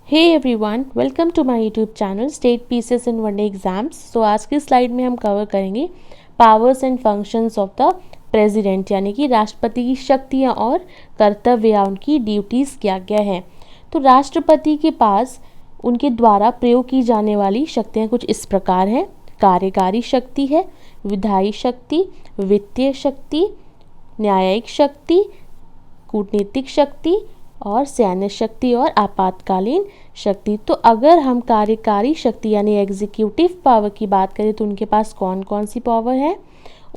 Hey everyone, welcome to my YouTube channel state PCS in one day exams. तो आज की slide में हम कवर करेंगे powers and functions of the president, यानी कि राष्ट्रपति की शक्तियाँ और कर्तव्य या उनकी ड्यूटीज़ क्या क्या हैं। तो राष्ट्रपति के पास उनके द्वारा प्रयोग की जाने वाली शक्तियाँ कुछ इस प्रकार हैं। कार्यकारी शक्ति है, विधायी शक्ति, वित्तीय शक्ति, न्यायिक शक्ति, कूटनीतिक शक्ति और सैन्य शक्ति और आपातकालीन शक्ति। तो अगर हम कार्यकारी शक्ति यानी एग्जीक्यूटिव पावर की बात करें तो उनके पास कौन कौन सी पावर है।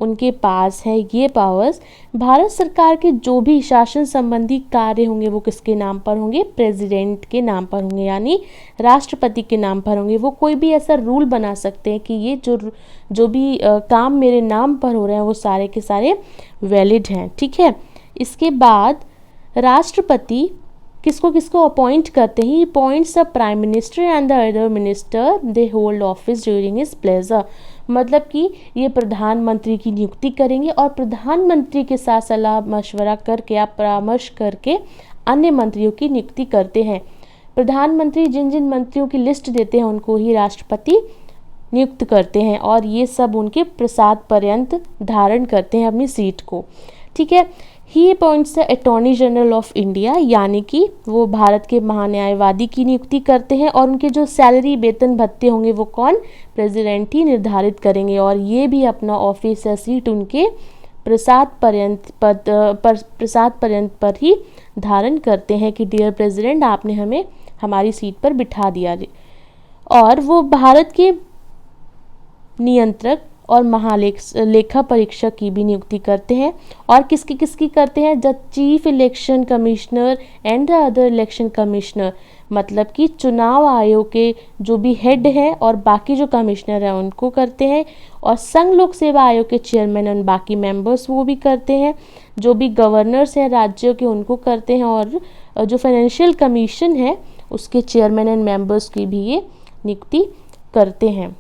उनके पास है ये पावर्स, भारत सरकार के जो भी शासन संबंधी कार्य होंगे वो किसके नाम पर होंगे, प्रेसिडेंट के नाम पर होंगे, यानी राष्ट्रपति के नाम पर होंगे। वो कोई भी ऐसा रूल बना सकते हैं कि ये जो भी काम मेरे नाम पर हो रहे हैं वो सारे के सारे वैलिड हैं। ठीक है। इसके बाद राष्ट्रपति किसको किसको अपॉइंट करते हैं, he appoints the prime minister and the other minister they hold office during his pleasure. मतलब कि ये प्रधानमंत्री की नियुक्ति करेंगे और प्रधानमंत्री के साथ सलाह मशवरा करके या परामर्श करके अन्य मंत्रियों की नियुक्ति करते हैं। प्रधानमंत्री जिन जिन मंत्रियों की लिस्ट देते हैं उनको ही राष्ट्रपति नियुक्त करते हैं और ये सब उनके प्रसाद पर्यंत धारण करते हैं अपनी सीट को। ठीक है। He appoints the attorney general of India, यानी कि वो भारत के महान्यायवादी की नियुक्ति करते हैं और उनके जो सैलरी वेतन भत्ते होंगे वो कौन, प्रेसिडेंट ही निर्धारित करेंगे और ये भी अपना ऑफिस या सीट उनके प्रसाद पर्यंत पर ही धारण करते हैं कि डियर प्रेसिडेंट आपने हमें हमारी सीट पर बिठा दिया। और वो भारत के नियंत्रक और लेखा परीक्षक की भी नियुक्ति करते हैं। और किसकी करते हैं, the chief election commissioner and the other election commissioner, मतलब कि चुनाव आयोग के जो भी हेड हैं और बाकी जो कमिश्नर हैं उनको करते हैं। और संघ लोक सेवा आयोग के चेयरमैन और बाकी मेंबर्स वो भी करते हैं। जो भी गवर्नर्स हैं राज्यों के उनको करते हैं और जो फाइनेंशियल कमीशन है उसके चेयरमैन एंड मेंबर्स की भी ये नियुक्ति करते हैं।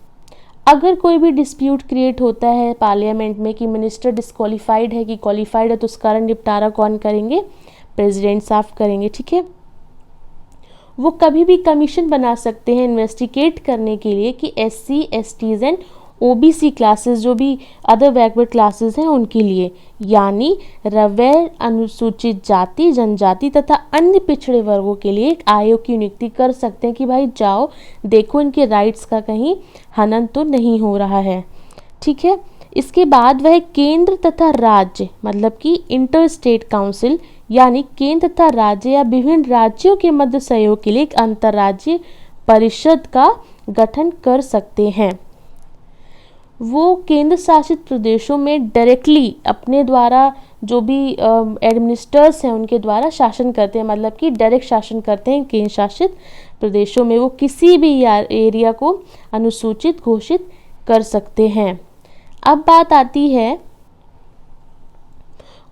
अगर कोई भी डिस्प्यूट क्रिएट होता है पार्लियामेंट में कि मिनिस्टर डिस्क्वालीफाइड है कि क्वालिफाइड है तो उसका निपटारा कौन करेंगे, प्रेसिडेंट साफ करेंगे। ठीक है। वो कभी भी कमीशन बना सकते हैं इन्वेस्टिगेट करने के लिए कि SC, STs and OBC classes जो भी अदर बैकवर्ड क्लासेस हैं उनके लिए, यानी रवैर अनुसूचित जाति जनजाति तथा अन्य पिछड़े वर्गों के लिए एक आयोग की नियुक्ति कर सकते हैं कि भाई जाओ देखो इनके राइट्स का कहीं हनन तो नहीं हो रहा है। ठीक है। इसके बाद वह केंद्र तथा राज्य मतलब कि इंटर स्टेट काउंसिल, यानी केंद्र तथा राज्य या विभिन्न राज्यों के मध्य सहयोग के लिए एक अंतर्राज्यीय परिषद का गठन कर सकते हैं। वो केंद्र शासित प्रदेशों में डायरेक्टली अपने द्वारा जो भी एडमिनिस्ट्रेटर्स हैं उनके द्वारा शासन करते हैं, मतलब कि डायरेक्ट शासन करते हैं केंद्र शासित प्रदेशों में। वो किसी भी एरिया को अनुसूचित घोषित कर सकते हैं। अब बात आती है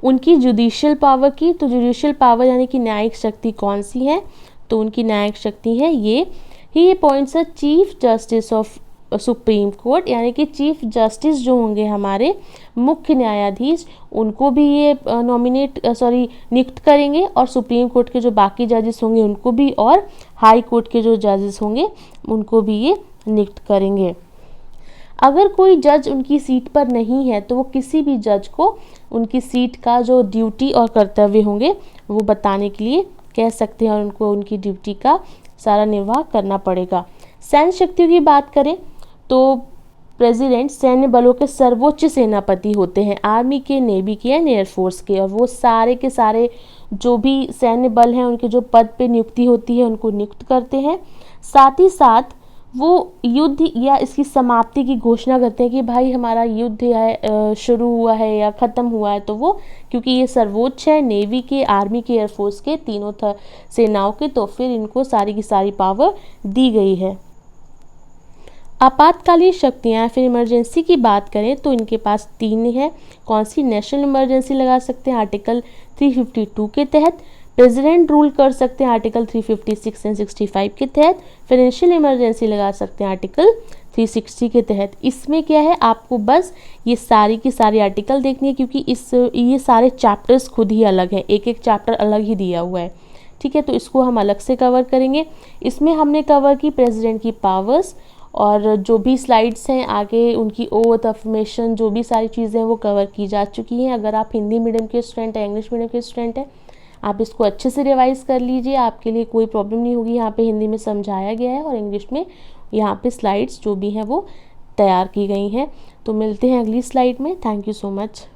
उनकी जुडिशियल पावर की। तो जुडिशियल पावर यानी कि न्यायिक शक्ति कौन सी है, तो उनकी न्यायिक शक्ति है ये, he appoints a chief justice of supreme court, यानी कि चीफ जस्टिस जो होंगे हमारे मुख्य न्यायाधीश उनको भी ये नियुक्त करेंगे और सुप्रीम कोर्ट के जो बाकी जजेस होंगे उनको भी, और हाई कोर्ट के जो जजेस होंगे उनको भी ये नियुक्त करेंगे। अगर कोई जज उनकी सीट पर नहीं है तो वो किसी भी जज को उनकी सीट का जो ड्यूटी और कर्तव्य होंगे वो बताने के लिए कह सकते हैं और उनको उनकी ड्यूटी का सारा निर्वाह करना पड़ेगा। सैन्य शक्तियों की बात करें तो प्रेसिडेंट सैन्य बलों के सर्वोच्च सेनापति होते हैं, आर्मी के, नेवी के एंड एयरफोर्स के, और वो सारे के सारे जो भी सैन्य बल हैं उनके जो पद पे नियुक्ति होती है उनको नियुक्त करते हैं। साथ ही साथ वो युद्ध या इसकी समाप्ति की घोषणा करते हैं कि भाई हमारा युद्ध है शुरू हुआ है या ख़त्म हुआ है, तो वो क्योंकि ये सर्वोच्च है नेवी के, आर्मी के, एयरफोर्स के, तीनों सेनाओं के, तो फिर इनको सारी की सारी पावर दी गई है। आपातकालीन शक्तियाँ फिर इमरजेंसी की बात करें तो इनके पास 3 है। कौन सी, नेशनल इमरजेंसी लगा सकते हैं आर्टिकल 352 के तहत, प्रेसिडेंट रूल कर सकते हैं आर्टिकल 356 एंड 65 के तहत, फाइनेंशियल इमरजेंसी लगा सकते हैं आर्टिकल 360 के तहत। इसमें क्या है, आपको बस ये सारी की सारी आर्टिकल देखनी है क्योंकि ये सारे चैप्टर्स खुद ही अलग हैं, एक एक चैप्टर अलग ही दिया हुआ है। ठीक है, तो इसको हम अलग से कवर करेंगे। इसमें हमने कवर की प्रेसिडेंट की पावर्स, और जो भी स्लाइड्स हैं आगे उनकी ओथ, अफर्मेशन, जो भी सारी चीज़ें हैं वो कवर की जा चुकी हैं। अगर आप हिंदी मीडियम के स्टूडेंट हैं, इंग्लिश मीडियम के स्टूडेंट हैं, आप इसको अच्छे से रिवाइज़ कर लीजिए, आपके लिए कोई प्रॉब्लम नहीं होगी। यहाँ पे हिंदी में समझाया गया है और इंग्लिश में यहाँ पे स्लाइड्स जो भी हैं वो तैयार की गई हैं। तो मिलते हैं अगली स्लाइड में। Thank you so much.